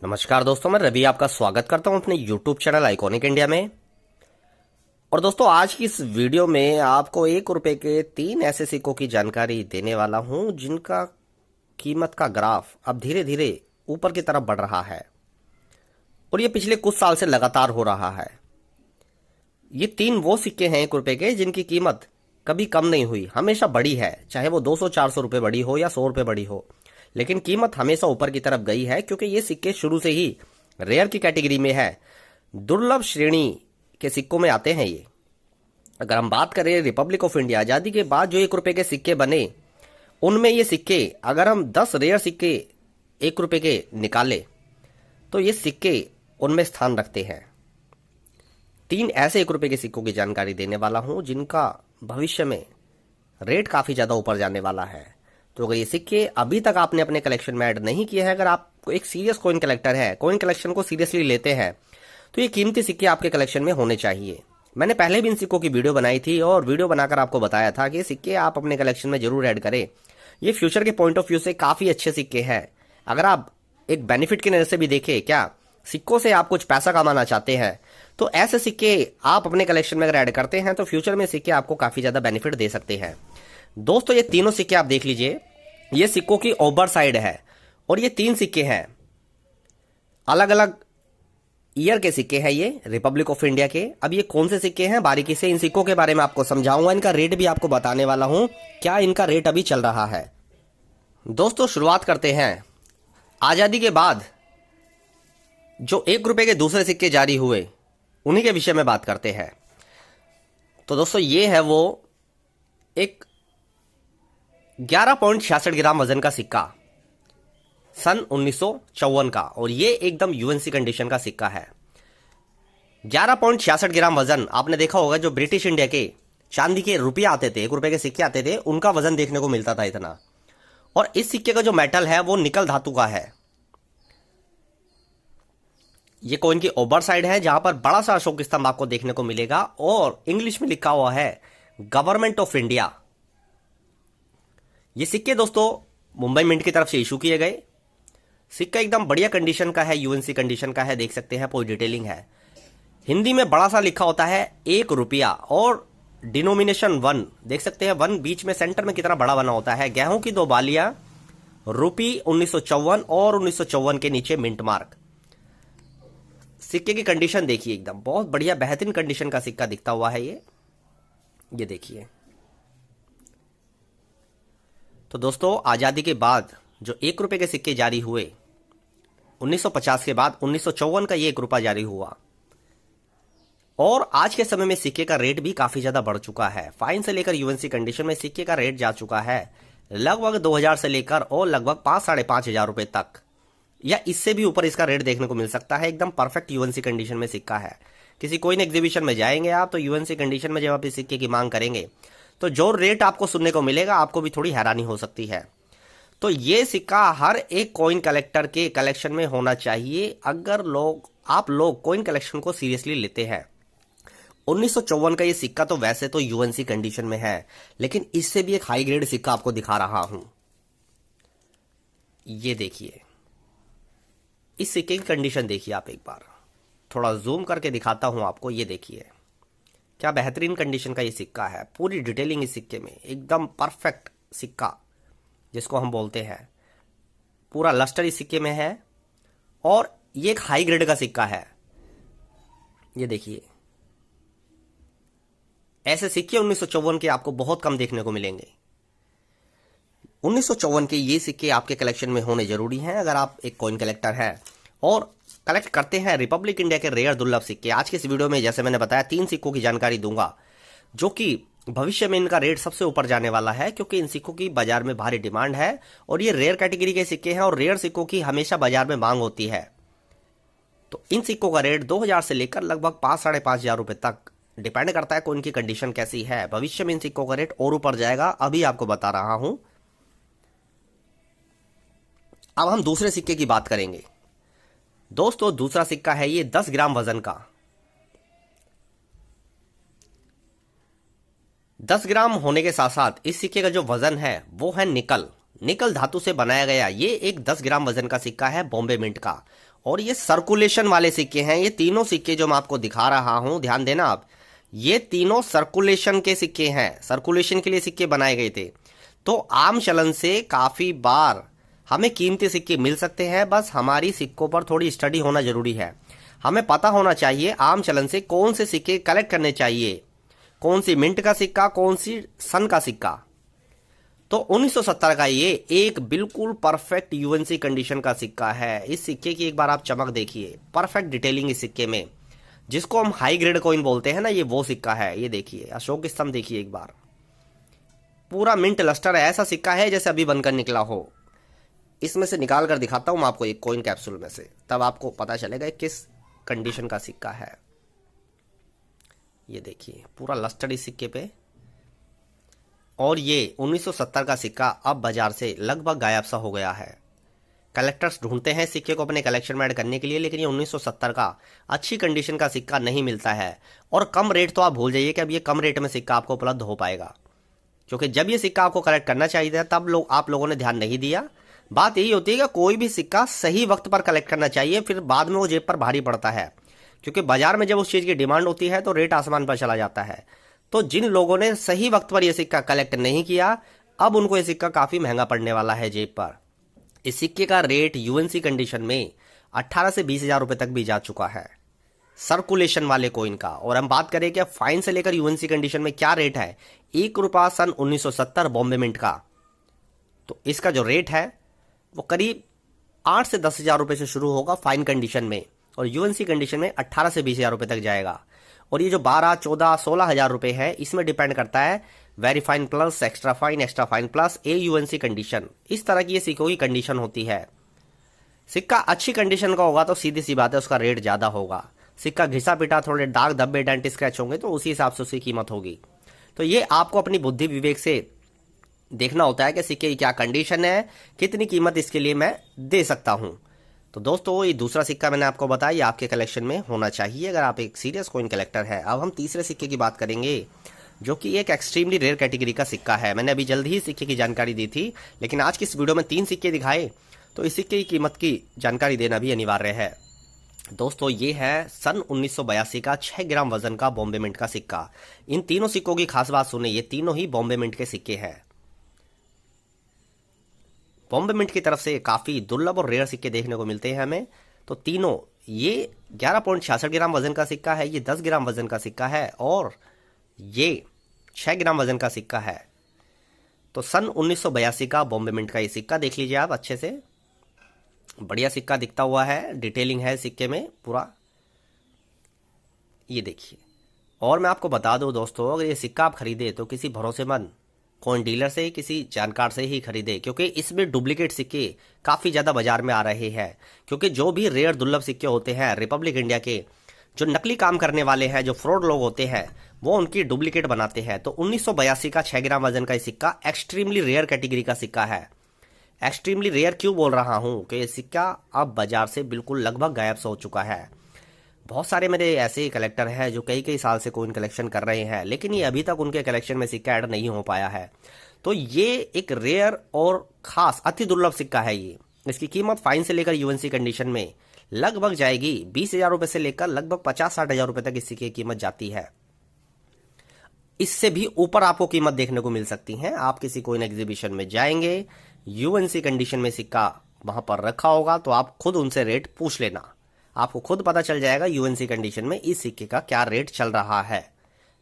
नमस्कार दोस्तों, मैं रवि आपका स्वागत करता हूं अपने YouTube चैनल आइकॉनिक इंडिया में। और दोस्तों, आज की इस वीडियो में आपको 1 रुपए के 3 ऐसे सिक्कों की जानकारी देने वाला हूं जिनका कीमत का ग्राफ अब धीरे धीरे ऊपर की तरफ बढ़ रहा है और ये पिछले कुछ साल से लगातार हो रहा है। ये 3 वो सिक्के हैं 1 रुपए के जिनकी कीमत कभी कम नहीं हुई, हमेशा बढ़ी है, चाहे वो 200-400 रुपए बढ़ी हो या 100 रुपए बढ़ी हो, लेकिन कीमत हमेशा ऊपर की तरफ गई है क्योंकि ये सिक्के शुरू से ही रेयर की कैटेगरी में है, दुर्लभ श्रेणी के सिक्कों में आते हैं ये। अगर हम बात करें रिपब्लिक ऑफ इंडिया आजादी के बाद जो 1 रुपए के सिक्के बने, उनमें ये सिक्के, अगर हम 10 रेयर सिक्के 1 रुपए के निकाले तो ये सिक्के उनमें स्थान रखते हैं। 3 ऐसे 1 रुपए के सिक्कों की जानकारी देने वाला हूं जिनका भविष्य में रेट काफी ज्यादा ऊपर जाने वाला है। तो अगर ये सिक्के अभी तक आपने अपने कलेक्शन में ऐड नहीं किए हैं, अगर आप एक सीरियस कॉइन कलेक्टर है, कॉइन कलेक्शन को सीरियसली लेते हैं, तो ये कीमती सिक्के आपके कलेक्शन में होने चाहिए। मैंने पहले भी इन सिक्कों की वीडियो बनाई थी और वीडियो बनाकर आपको बताया था कि ये सिक्के आप अपने कलेक्शन में जरूर ऐड करें। ये फ्यूचर के पॉइंट ऑफ व्यू से काफी अच्छे सिक्के हैं। अगर आप एक बेनिफिट की नजर से भी देखें, क्या सिक्कों से आप कुछ पैसा कमाना चाहते हैं, तो ऐसे सिक्के आप अपने कलेक्शन में अगर ऐड करते हैं तो फ्यूचर में सिक्के आपको काफी ज्यादा बेनिफिट दे सकते हैं। दोस्तों, ये तीनों सिक्के आप देख लीजिए, ये सिक्कों की ओवर साइड है और ये 3 सिक्के हैं, अलग अलग ईयर के सिक्के हैं, ये रिपब्लिक ऑफ इंडिया के। अब ये कौन से सिक्के हैं, बारीकी से इन सिक्कों के बारे में आपको समझाऊंगा, इनका रेट भी आपको बताने वाला हूं, क्या इनका रेट अभी चल रहा है। दोस्तों, शुरुआत करते हैं आजादी के बाद जो 1 रुपए के दूसरे सिक्के जारी हुए, उन्हीं के विषय में बात करते हैं। तो दोस्तों, ये है वो एक 11.66 ग्राम वजन का सिक्का सन 1954 का, और ये एकदम यूएनसी कंडीशन का सिक्का है। 11.66 ग्राम वजन, आपने देखा होगा जो ब्रिटिश इंडिया के चांदी के रुपये आते थे, 1 रुपए के सिक्के आते थे, उनका वजन देखने को मिलता था इतना। और इस सिक्के का जो मेटल है वो निकल धातु का है। ये कॉइन की ओवर साइड है जहां पर बड़ा सा अशोक स्तंभ आपको देखने को मिलेगा और इंग्लिश में लिखा हुआ है गवर्नमेंट ऑफ इंडिया। ये सिक्के दोस्तों मुंबई मिंट की तरफ से इशू किए गए। सिक्का एकदम बढ़िया कंडीशन का है, यूएनसी कंडीशन का है, देख सकते हैं पूरी डिटेलिंग है। हिंदी में बड़ा सा लिखा होता है 1 रुपया और डिनोमिनेशन 1, देख सकते हैं 1 बीच में सेंटर में कितना बड़ा बना होता है। गेहूं की 2 बालियां, रुपी 1954 और 1954 के नीचे मिंट मार्क। सिक्के की कंडीशन देखिए, एकदम बहुत बढ़िया बेहतरीन कंडीशन का सिक्का दिखता हुआ है ये देखिए। तो दोस्तों, आजादी के बाद जो 1 रुपए के सिक्के जारी हुए 1950 के बाद 1954 का ये 1 रुपया जारी हुआ, और आज के समय में सिक्के का रेट भी काफी ज्यादा बढ़ चुका है। फाइन से लेकर यूएनसी कंडीशन में सिक्के का रेट जा चुका है लगभग 2000 से लेकर और लगभग 5-5.5 हजार रुपए तक, या इससे भी ऊपर इसका रेट देखने को मिल सकता है। एकदम परफेक्ट यूएनसी कंडीशन में सिक्का है। किसी कोई एग्जीबिशन में जाएंगे आप, तो यूएनसी कंडीशन में जब आप इस सिक्के की मांग करेंगे तो जो रेट आपको सुनने को मिलेगा, आपको भी थोड़ी हैरानी हो सकती है। तो ये सिक्का हर एक कॉइन कलेक्टर के कलेक्शन में होना चाहिए, अगर आप लोग कॉइन कलेक्शन को सीरियसली लेते हैं। 1954 का ये सिक्का तो वैसे तो यूएनसी कंडीशन में है, लेकिन इससे भी एक हाई ग्रेड सिक्का आपको दिखा रहा हूं। ये देखिए, इस सिक्के की कंडीशन देखिए आप, एक बार थोड़ा जूम करके दिखाता हूं आपको। ये देखिए क्या बेहतरीन कंडीशन का ये सिक्का है, पूरी डिटेलिंग इस सिक्के में, एकदम परफेक्ट सिक्का जिसको हम बोलते हैं, पूरा लस्टर इस सिक्के में है, और ये एक हाई ग्रेड का सिक्का है। ये देखिए, ऐसे सिक्के 1954 के आपको बहुत कम देखने को मिलेंगे। 1954 के ये सिक्के आपके कलेक्शन में होने जरूरी हैं अगर आप एक कॉइन कलेक्टर हैं और कलेक्ट करते हैं रिपब्लिक इंडिया के रेयर दुर्लभ सिक्के। आज के इस वीडियो में जैसे मैंने बताया 3 सिक्कों की जानकारी दूंगा जो कि भविष्य में इनका रेट सबसे ऊपर जाने वाला है, क्योंकि इन सिक्कों की बाजार में भारी डिमांड है और ये रेयर कैटेगरी के सिक्के हैं और रेयर सिक्कों की हमेशा बाजार में मांग होती है। तो इन सिक्कों का रेट 2000 से लेकर लगभग 5-5.5 हजार रुपए तक डिपेंड करता है कौन की कंडीशन कैसी है। भविष्य में इन सिक्कों का रेट और ऊपर जाएगा, अभी आपको बता रहा हूं। अब हम दूसरे सिक्के की बात करेंगे। दोस्तों, दूसरा सिक्का है ये 10 ग्राम वजन का। 10 ग्राम होने के साथ साथ इस सिक्के का जो वजन है वो है निकल धातु से बनाया गया। ये एक 10 ग्राम वजन का सिक्का है बॉम्बे मिंट का, और ये सर्कुलेशन वाले सिक्के हैं। ये तीनों सिक्के जो मैं आपको दिखा रहा हूं, ध्यान देना आप, ये तीनों सर्कुलेशन के सिक्के हैं, सर्कुलेशन के लिए सिक्के बनाए गए थे। तो आम चलन से काफी बार हमें कीमती सिक्के मिल सकते हैं, बस हमारी सिक्कों पर थोड़ी स्टडी होना जरूरी है। हमें पता होना चाहिए आम चलन से कौन से सिक्के कलेक्ट करने चाहिए, कौन सी मिंट का सिक्का, कौन सी सन का सिक्का। तो 1970 का ये एक बिल्कुल परफेक्ट यूएनसी कंडीशन का सिक्का है। इस सिक्के की एक बार आप चमक देखिए, परफेक्ट डिटेलिंग इस सिक्के में, जिसको हम हाई ग्रेड कॉइन बोलते हैं ना, ये वो सिक्का है। ये देखिए अशोक स्तंभ देखिए एक बार, पूरा मिंट लस्टर है, ऐसा सिक्का है जैसे अभी बनकर निकला हो। इसमें से निकाल कर दिखाता हूं मैं आपको एक कॉइन कैप्सूल में से, तब आपको पता चलेगा किस कंडीशन का सिक्का है। ये देखिए पूरा लस्टर इस सिक्के पे। और ये 1970 का सिक्का अब बाजार से लगभग गायब सा हो गया है। कलेक्टर्स ढूंढते हैं सिक्के को अपने कलेक्शन में ऐड करने के लिए, लेकिन ये 1970 का अच्छी कंडीशन का सिक्का नहीं मिलता है। और कम रेट तो आप भूल जाइए कि अब ये कम रेट में सिक्का आपको उपलब्ध हो पाएगा, क्योंकि जब ये सिक्का आपको कलेक्ट करना चाहिए था तब आप लोगों ने ध्यान नहीं दिया। बात यही होती है कि कोई भी सिक्का सही वक्त पर कलेक्ट करना चाहिए, फिर बाद में वो जेब पर भारी पड़ता है, क्योंकि बाजार में जब उस चीज की डिमांड होती है तो रेट आसमान पर चला जाता है। तो जिन लोगों ने सही वक्त पर यह सिक्का कलेक्ट नहीं किया, अब उनको यह सिक्का काफी महंगा पड़ने वाला है जेब पर। इस सिक्के का रेट यूएनसी कंडीशन में 18 से 20 हजार रुपए तक भी जा चुका है, सर्कुलेशन वाले कॉइन का। और हम बात करें कि फाइन से लेकर यूएनसी कंडीशन में क्या रेट है, 1 रुपया सन 1970 बॉम्बे मिंट का, तो इसका जो रेट है वो करीब 8 से 10 हजार रुपए से शुरू होगा फाइन कंडीशन में, और यूएनसी कंडीशन में 18 से 20 हजार रुपए तक जाएगा। और ये जो 12, 14, 16 हजार रुपए है, इसमें डिपेंड करता है very fine plus, extra fine plus, AUNC condition. इस तरह की ये सिक्कों की कंडीशन होती है। सिक्का अच्छी कंडीशन का होगा तो सीधी सी बात है उसका रेट ज्यादा होगा। सिक्का घिसा पिटा, थोड़े दाग धब्बे डेंट स्क्रैच होंगे तो उसी हिसाब से उसकी कीमत होगी। तो ये आपको अपनी बुद्धि विवेक से देखना होता है कि सिक्के की क्या कंडीशन है, कितनी कीमत इसके लिए मैं दे सकता हूं। तो दोस्तों ये दूसरा सिक्का मैंने आपको बताया, ये आपके कलेक्शन में होना चाहिए अगर आप एक सीरियस कॉइन कलेक्टर है। अब हम तीसरे सिक्के की बात करेंगे, जो कि एक एक्सट्रीमली रेयर कैटेगरी का सिक्का है। मैंने अभी जल्द ही सिक्के की जानकारी दी थी, लेकिन आज की इस वीडियो में 3 सिक्के दिखाए, तो इस सिक्के की कीमत की जानकारी देना भी अनिवार्य है। दोस्तों ये है सन 1982 का 6 ग्राम वजन का बॉम्बे मिंट का सिक्का। इन तीनों सिक्कों की खास बात सुने, ये तीनों ही बॉम्बे मिंट के सिक्के हैं। बॉम्बे मिंट की तरफ से काफी दुर्लभ और रेयर सिक्के देखने को मिलते हैं हमें। तो तीनों, ये 11.66 ग्राम वजन का सिक्का है, ये 10 ग्राम वजन का सिक्का है, और ये 6 ग्राम वजन का सिक्का है। तो सन 1982 का बॉम्बे मिंट का ये सिक्का देख लीजिए आप अच्छे से, बढ़िया सिक्का दिखता हुआ है, डिटेलिंग है सिक्के में पूरा, ये देखिए। और मैं आपको बता दूं दोस्तों, अगर ये सिक्का आप खरीदे तो किसी भरोसेमंद कॉइन डीलर से, किसी जानकार से ही खरीदे, क्योंकि इसमें डुप्लीकेट सिक्के काफी ज्यादा बाजार में आ रहे हैं। क्योंकि जो भी रेयर दुर्लभ सिक्के होते हैं रिपब्लिक इंडिया के, जो नकली काम करने वाले हैं, जो फ्रॉड लोग होते हैं, वो उनकी डुप्लीकेट बनाते हैं। तो 1982 का 6 ग्राम वजन का सिक्का एक्सट्रीमली रेयर कैटेगरी का सिक्का है। एक्सट्रीमली रेयर क्यों बोल रहा हूं कि ये सिक्का अब बाजार से बिल्कुल लगभग गायब सा हो चुका है। बहुत सारे मेरे ऐसे कलेक्टर हैं जो कई कई साल से कॉइन कलेक्शन कर रहे हैं, लेकिन ये अभी तक उनके कलेक्शन में सिक्का ऐड नहीं हो पाया है। तो ये एक रेयर और खास अति दुर्लभ सिक्का है। ये इसकी कीमत फाइन से लेकर यूएनसी कंडीशन में लगभग जाएगी 20 हजार रुपए से लेकर लगभग 50-60 हजार रुपए तक इस सिक्के की कीमत जाती है। इससे भी ऊपर आपको कीमत देखने को मिल सकती है। आप किसी कॉइन एग्जीबिशन में जाएंगे, यूएनसी कंडीशन में सिक्का वहां पर रखा होगा, तो आप खुद उनसे रेट पूछ लेना, आपको खुद पता चल जाएगा यूएनसी कंडीशन में इस सिक्के का क्या रेट चल रहा है।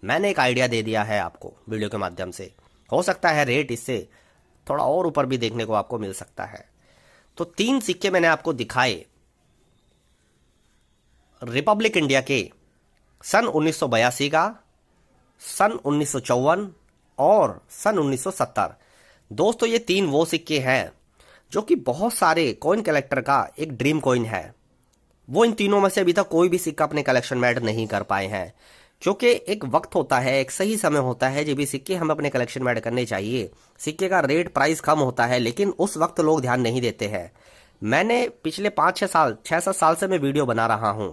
मैंने एक आइडिया दे दिया है आपको वीडियो के माध्यम से, हो सकता है रेट इससे थोड़ा और ऊपर भी देखने को आपको मिल सकता है। तो 3 सिक्के मैंने आपको दिखाए रिपब्लिक इंडिया के सन 1982 का, सन 1954 और सन 1970। दोस्तों ये 3 वो सिक्के हैं जो कि बहुत सारे कॉइन कलेक्टर का एक ड्रीम कॉइन है। वो इन तीनों में से अभी तक कोई भी सिक्का अपने कलेक्शन में ऐड नहीं कर पाए हैं, क्योंकि एक वक्त होता है, एक सही समय होता है जब भी सिक्के हम अपने कलेक्शन में ऐड करने चाहिए। सिक्के का रेट प्राइस कम होता है, लेकिन उस वक्त लोग ध्यान नहीं देते हैं। मैंने पिछले 5-6 साल 6-7 साल से मैं वीडियो बना रहा हूं।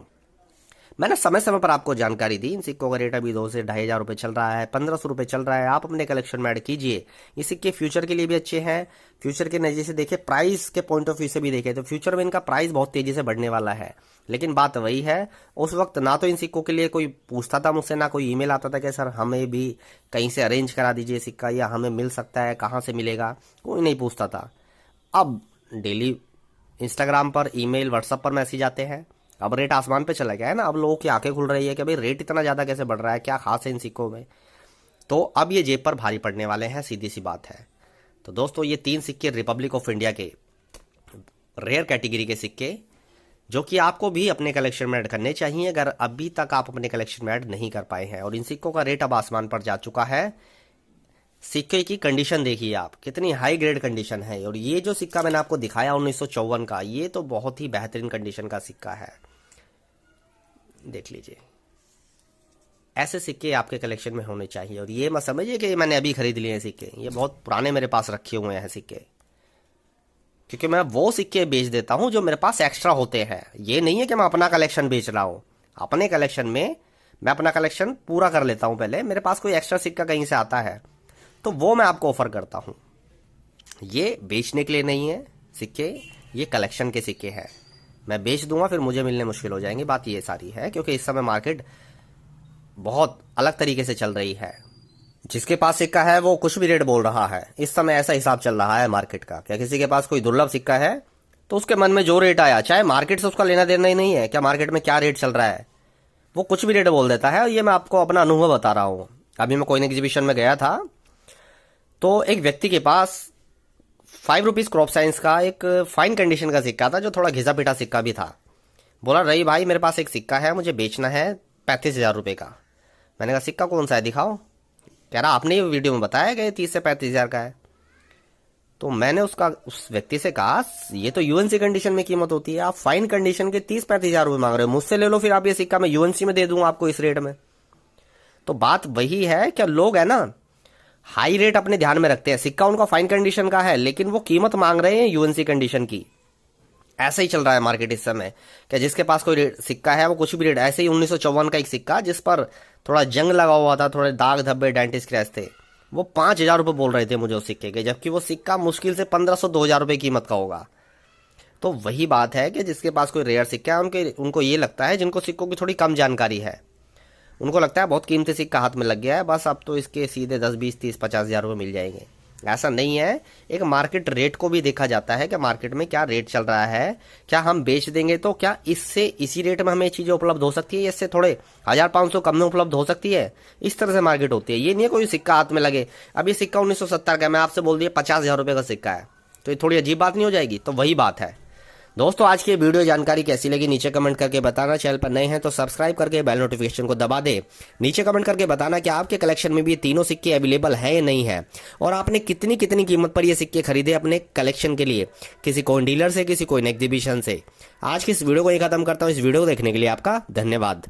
मैंने समय समय पर आपको जानकारी दी। इन सिक्कों का रेट अभी 2 से 2,500 रुपये चल रहा है, 1,500 रुपये चल रहा है। आप अपने कलेक्शन में ऐड कीजिए। ये सिक्के फ्यूचर के लिए भी अच्छे हैं। फ्यूचर के नज़रिए से देखें, प्राइस के पॉइंट ऑफ व्यू से भी देखें तो फ्यूचर में इनका प्राइस बहुत तेजी से बढ़ने वाला है। लेकिन बात वही है, उस वक्त ना तो इन सिक्कों के लिए कोई पूछता था मुझसे, ना कोई ईमेल आता था कि सर हमें भी कहीं से अरेंज करा दीजिए सिक्का, या हमें मिल सकता है, कहाँ से मिलेगा, कोई नहीं पूछता था। अब डेली इंस्टाग्राम पर, ईमेल, व्हाट्सएप पर मैसेज आते हैं। अब रेट आसमान पे चला गया है ना। अब लोगों की आंखें खुल रही है कि भाई रेट इतना ज़्यादा कैसे बढ़ रहा है, क्या खास है इन सिक्कों में। तो अब ये जेब पर भारी पड़ने वाले हैं, सीधी सी बात है। तो दोस्तों, ये 3 सिक्के रिपब्लिक ऑफ इंडिया के रेयर कैटेगरी के सिक्के, जो कि आपको भी अपने कलेक्शन में ऐड करने चाहिए अगर अभी तक आप अपने कलेक्शन में ऐड नहीं कर पाए हैं। और इन सिक्कों का रेट अब आसमान पर जा चुका है। सिक्के की कंडीशन देखिए आप, कितनी हाई ग्रेड कंडीशन है। और ये जो सिक्का मैंने आपको दिखाया 1954 का, ये तो बहुत ही बेहतरीन कंडीशन का सिक्का है। देख लीजिए, ऐसे सिक्के आपके कलेक्शन में होने चाहिए। और ये मत समझिए कि मैंने अभी खरीद लिए हैं सिक्के, ये बहुत पुराने मेरे पास रखे हुए हैं सिक्के। क्योंकि मैं वो सिक्के बेच देता हूं जो मेरे पास एक्स्ट्रा होते हैं। ये नहीं है कि मैं अपना कलेक्शन बेच रहा हूं। अपने कलेक्शन में मैं अपना कलेक्शन पूरा कर लेता हूं। पहले मेरे पास कोई एक्स्ट्रा सिक्का कहीं से आता है तो वो मैं आपको ऑफर करता हूं। ये बेचने के लिए नहीं है सिक्के, ये कलेक्शन के सिक्के हैं। मैं बेच दूंगा फिर मुझे मिलने मुश्किल हो जाएंगे। बात ये सारी है, क्योंकि इस समय मार्केट बहुत अलग तरीके से चल रही है। जिसके पास सिक्का है वो कुछ भी रेट बोल रहा है। इस समय ऐसा हिसाब चल रहा है मार्केट का। क्या किसी के पास कोई दुर्लभ सिक्का है तो उसके मन में जो रेट आया, चाहे मार्केट से उसका लेना देना ही नहीं है क्या मार्केट में क्या रेट चल रहा है, वो कुछ भी रेट बोल देता है। और ये मैं आपको अपना अनुभव बता रहा हूँ। अभी मैं कोई एग्जीबिशन में गया था तो एक व्यक्ति के पास 5 रुपीज क्रॉप साइंस का एक फाइन कंडीशन का सिक्का था, जो थोड़ा घिसा पिटा सिक्का भी था। बोला, रही भाई मेरे पास एक सिक्का है, मुझे बेचना है 35,000 रुपये का। मैंने कहा सिक्का कौन सा है दिखाओ। कह रहा आपने ये वीडियो में बताया कि 30 से 35,000 का है। तो मैंने उस व्यक्ति से कहा ये तो यूएनसी कंडीशन में कीमत होती है, आप फाइन कंडीशन के 30-35,000 रुपये मांग रहे हो, मुझसे ले लो फिर आप ये सिक्का, मैं यूएनसी में दे दूंगा आपको इस रेट में। तो बात वही है, क्या लोग है ना हाई रेट अपने ध्यान में रखते हैं। सिक्का उनका फाइन कंडीशन का है लेकिन वो कीमत मांग रहे हैं यूएनसी कंडीशन की। ऐसा ही चल रहा है मार्केट इस समय। क्या जिसके पास कोई सिक्का है वो कुछ भी रेट, ऐसे ही 1954 का एक सिक्का जिस पर थोड़ा जंग लगा हुआ था, थोड़े दाग धब्बे डेंटिस स्क्रैच थे, वो 5,000 रुपये बोल रहे थे मुझे उस सिक्के के, जबकि वो सिक्का मुश्किल से 1,500-2,000 रुपये कीमत का होगा। तो वही बात है कि जिसके पास कोई रेयर सिक्का है उनको ये लगता है, जिनको सिक्कों की थोड़ी कम जानकारी है, उनको लगता है बहुत कीमती सिक्का हाथ में लग गया है, बस अब तो इसके सीधे 10, 20, 30, 50,000 रुपये मिल जाएंगे। ऐसा नहीं है। एक मार्केट रेट को भी देखा जाता है कि मार्केट में क्या रेट चल रहा है। क्या हम बेच देंगे तो क्या इससे इसी रेट में हमें चीज़ें उपलब्ध हो सकती है, इससे थोड़े 1,500 कम में उपलब्ध हो सकती है। इस तरह से मार्केट होती है। ये नहीं है कोई सिक्का हाथ में लगे, अब ये सिक्का 1970 का, मैं आपसे बोल दिया 50,000 रुपये का सिक्का है, तो ये थोड़ी अजीब बात नहीं हो जाएगी। तो वही बात है दोस्तों। आज की वीडियो जानकारी कैसी लगी नीचे कमेंट करके बताना। चैनल पर नए हैं तो सब्सक्राइब करके बेल नोटिफिकेशन को दबा दे। नीचे कमेंट करके बताना कि आपके कलेक्शन में भी ये तीनों सिक्के अवेलेबल है या नहीं है, और आपने कितनी कितनी कीमत पर ये सिक्के खरीदे अपने कलेक्शन के लिए, किसी कोइन डीलर से, किसी कोइन एग्जीबिशन से। आज की इस वीडियो को ही खत्म करता हूँ। इस वीडियो को देखने के लिए आपका धन्यवाद।